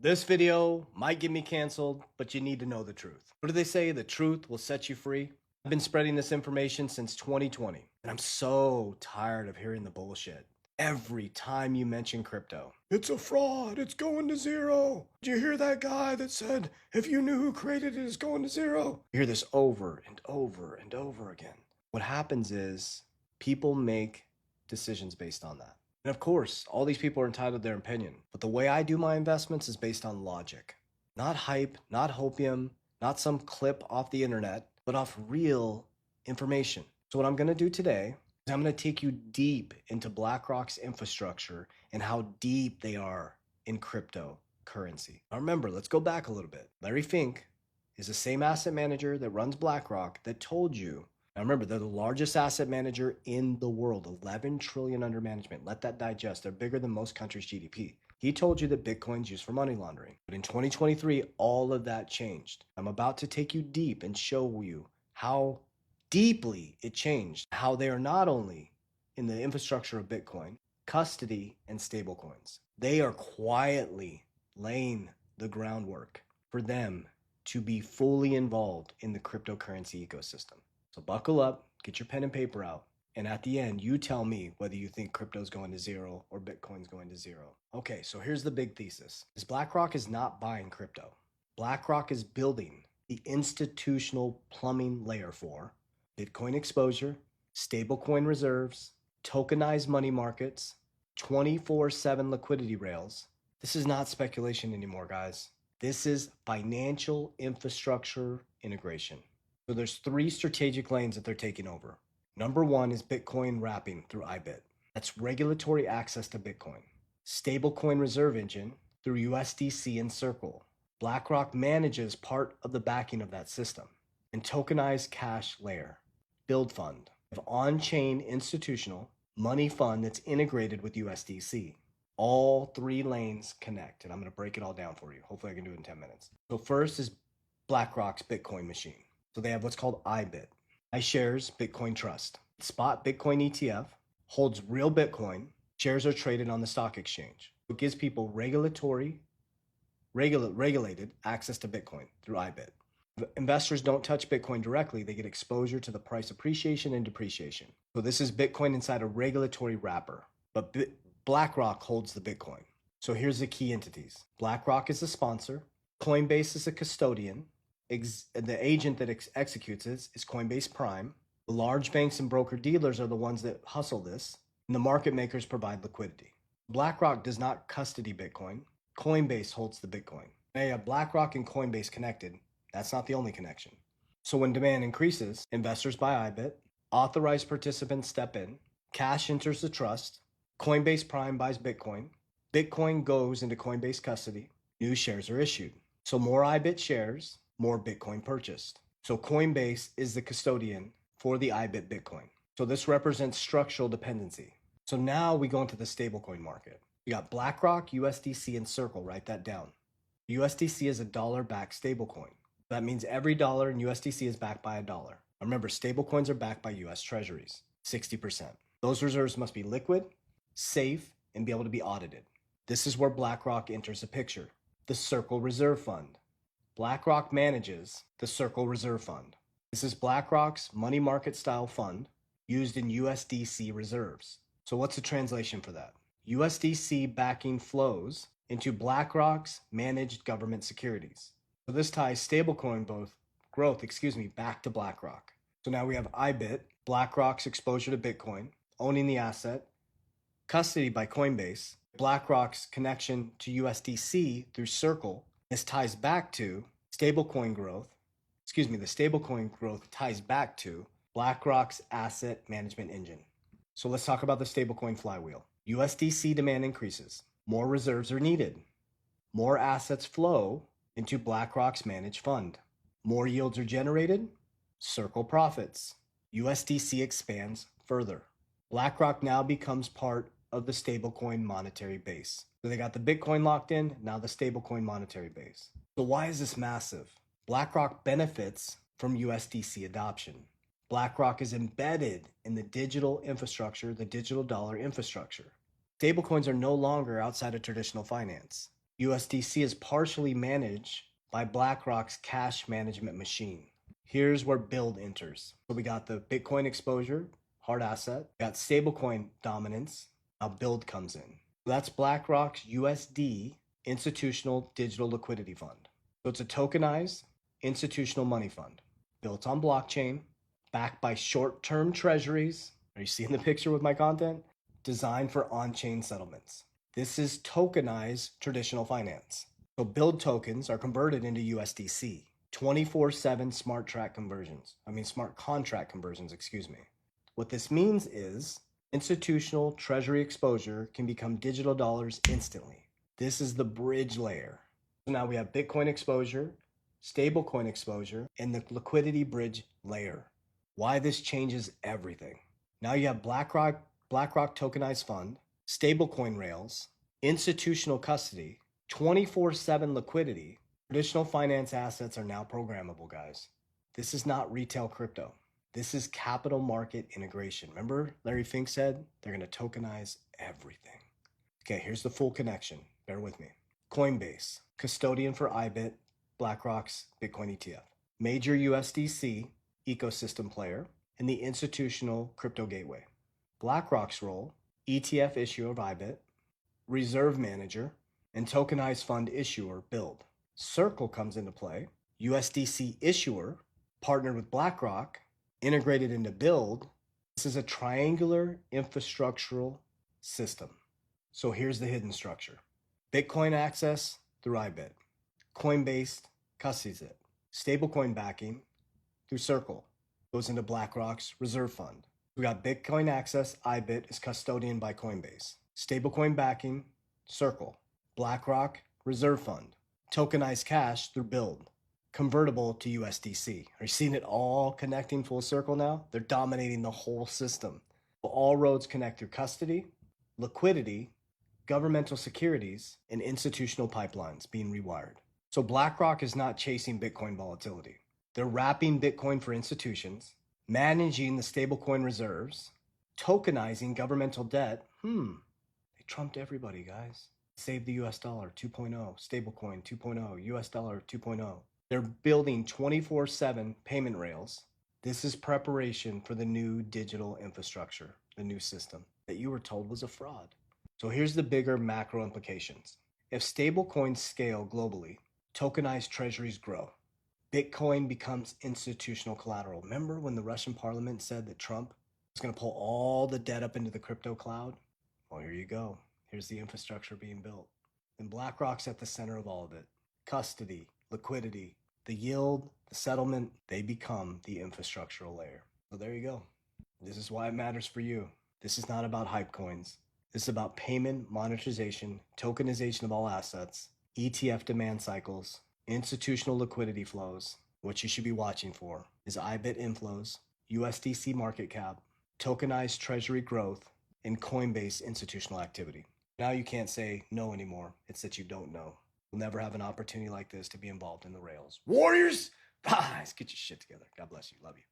This video might get me canceled, but you need to know the truth. What do they say? The truth will set you free. I've been spreading this information since 2020, and I'm so tired of hearing the bullshit. Every time you mention crypto, it's a fraud, it's going to zero. Did you hear that guy that said, if you knew who created it, it's going to zero? You hear this over and over and over again. What happens is people make decisions based on that. And of course, all these people are entitled to their opinion. But the way I do my investments is based on logic. Not hype, not hopium, not some clip off the internet, but off real information. So what I'm going to do today is I'm going to take you deep into BlackRock's infrastructure and how deep they are in cryptocurrency. Now remember, let's go back a little bit. Larry Fink is the same asset manager that runs BlackRock that told you. Now remember, they're the largest asset manager in the world, 11 trillion under management. Let that digest. They're bigger than most countries' GDP. He told you that Bitcoin's used for money laundering. But in 2023, all of that changed. I'm about to take you deep and show you how deeply it changed, how they are not only in the infrastructure of Bitcoin, custody, and stablecoins. They are quietly laying the groundwork for them to be fully involved in the cryptocurrency ecosystem. So buckle up, get your pen and paper out, and at the end, you tell me whether you think crypto's going to zero or Bitcoin's going to zero. Okay, so here's the big thesis. BlackRock is not buying crypto. BlackRock is building the institutional plumbing layer for Bitcoin exposure, stablecoin reserves, tokenized money markets, 24/7 liquidity rails. This is not speculation anymore, guys. This is financial infrastructure integration. So there's three strategic lanes that they're taking over. Number one is Bitcoin wrapping through IBIT. That's regulatory access to Bitcoin. Stablecoin reserve engine through USDC and Circle. BlackRock manages part of the backing of that system. And tokenized cash layer. Build fund. Of on-chain institutional money fund that's integrated with USDC. All three lanes connect, and I'm going to break it all down for you. Hopefully I can do it in 10 minutes. So first is BlackRock's Bitcoin machine. So they have what's called IBIT, iShares Bitcoin Trust. Spot Bitcoin ETF holds real Bitcoin. Shares are traded on the stock exchange. It gives people regulated access to Bitcoin through IBIT. If investors don't touch Bitcoin directly, they get exposure to the price appreciation and depreciation. So this is Bitcoin inside a regulatory wrapper, but BlackRock holds the Bitcoin. So here's the key entities. BlackRock is the sponsor. Coinbase is a custodian. The agent that executes this is Coinbase Prime. The large banks and broker-dealers are the ones that hustle this, and the market makers provide liquidity. BlackRock does not custody Bitcoin. Coinbase holds the Bitcoin. Now you have BlackRock and Coinbase connected. That's not the only connection. So when demand increases, investors buy IBIT, authorized participants step in, cash enters the trust, Coinbase Prime buys Bitcoin, Bitcoin goes into Coinbase custody, new shares are issued. So more IBIT shares, more Bitcoin purchased. So Coinbase is the custodian for the IBIT Bitcoin. So this represents structural dependency. So now we go into the stablecoin market. You got BlackRock, USDC, and Circle. Write that down. USDC is a dollar-backed stablecoin. That means every dollar in USDC is backed by a dollar. Remember, stablecoins are backed by US Treasuries, 60%. Those reserves must be liquid, safe, and be able to be audited. This is where BlackRock enters the picture. The Circle Reserve Fund. BlackRock manages the Circle Reserve Fund. This is BlackRock's money market style fund used in USDC reserves. So what's the translation for that? USDC backing flows into BlackRock's managed government securities. So this ties stablecoin growth back to BlackRock. So now we have IBIT, BlackRock's exposure to Bitcoin, owning the asset, custody by Coinbase, BlackRock's connection to USDC through Circle. This ties back to stablecoin growth. The stablecoin growth ties back to BlackRock's asset management engine. So let's talk about the stablecoin flywheel. USDC demand increases. More reserves are needed. More assets flow into BlackRock's managed fund. More yields are generated. Circle profits. USDC expands further. BlackRock now becomes part of the stablecoin monetary base. So they got the Bitcoin locked in, now the stablecoin monetary base. So why is this massive? BlackRock benefits from USDC adoption. BlackRock is embedded in the digital infrastructure, the digital dollar infrastructure. Stablecoins are no longer outside of traditional finance. USDC is partially managed by BlackRock's cash management machine. Here's where Build enters. So we got the Bitcoin exposure, hard asset. We got stablecoin dominance. Now Build comes in. That's BlackRock's USD Institutional Digital Liquidity Fund. So it's a tokenized institutional money fund built on blockchain, backed by short-term treasuries. Are you seeing the picture with my content? Designed for on-chain settlements. This is tokenized traditional finance. So Build tokens are converted into USDC. 24/7 smart contract conversions, excuse me. What this means is institutional treasury exposure can become digital dollars instantly. This is the bridge layer. So now we have Bitcoin exposure, stablecoin exposure, and the liquidity bridge layer. Why this changes everything. Now you have BlackRock tokenized fund, stablecoin rails, institutional custody, 24/7 liquidity. Traditional finance assets are now programmable, guys. This is not retail crypto. This is capital market integration. Remember Larry Fink said they're going to tokenize everything. Okay, here's the full connection. Bear with me. Coinbase, custodian for IBIT, BlackRock's Bitcoin ETF. Major USDC ecosystem player, and the institutional crypto gateway. BlackRock's role, ETF issuer of IBIT, reserve manager, and tokenized fund issuer Build. Circle comes into play, USDC issuer, partnered with BlackRock, integrated into Build. This is a triangular infrastructural system. So here's the hidden structure. Bitcoin access through IBIT. Coinbase custodies it. Stablecoin backing through Circle goes into BlackRock's reserve fund. We got Bitcoin access, IBIT is custodian by Coinbase. Stablecoin backing, Circle. BlackRock reserve fund. Tokenized cash through Build. Convertible to USDC. Are you seeing it all connecting full circle now? They're dominating the whole system. All roads connect through custody, liquidity, governmental securities, and institutional pipelines being rewired. So BlackRock is not chasing Bitcoin volatility. They're wrapping Bitcoin for institutions, managing the stablecoin reserves, tokenizing governmental debt. They trumped everybody, guys. Save the US dollar 2.0, stablecoin 2.0, US dollar 2.0. They're building 24/7 payment rails. This is preparation for the new digital infrastructure, the new system that you were told was a fraud. So here's the bigger macro implications. If stablecoins scale globally, tokenized treasuries grow. Bitcoin becomes institutional collateral. Remember when the Russian parliament said that Trump was going to pull all the debt up into the crypto cloud? Well, here you go. Here's the infrastructure being built. And BlackRock's at the center of all of it. Custody, liquidity, the yield, the settlement, they become the infrastructural layer. So there you go. This is why it matters for you. This is not about hype coins. This is about payment, monetization, tokenization of all assets, ETF demand cycles, institutional liquidity flows. What you should be watching for is IBIT inflows, USDC market cap, tokenized treasury growth, and Coinbase institutional activity. Now you can't say no anymore. It's that you don't know. You'll never have an opportunity like this to be involved in the rails. Warriors, guys, get your shit together. God bless you. Love you.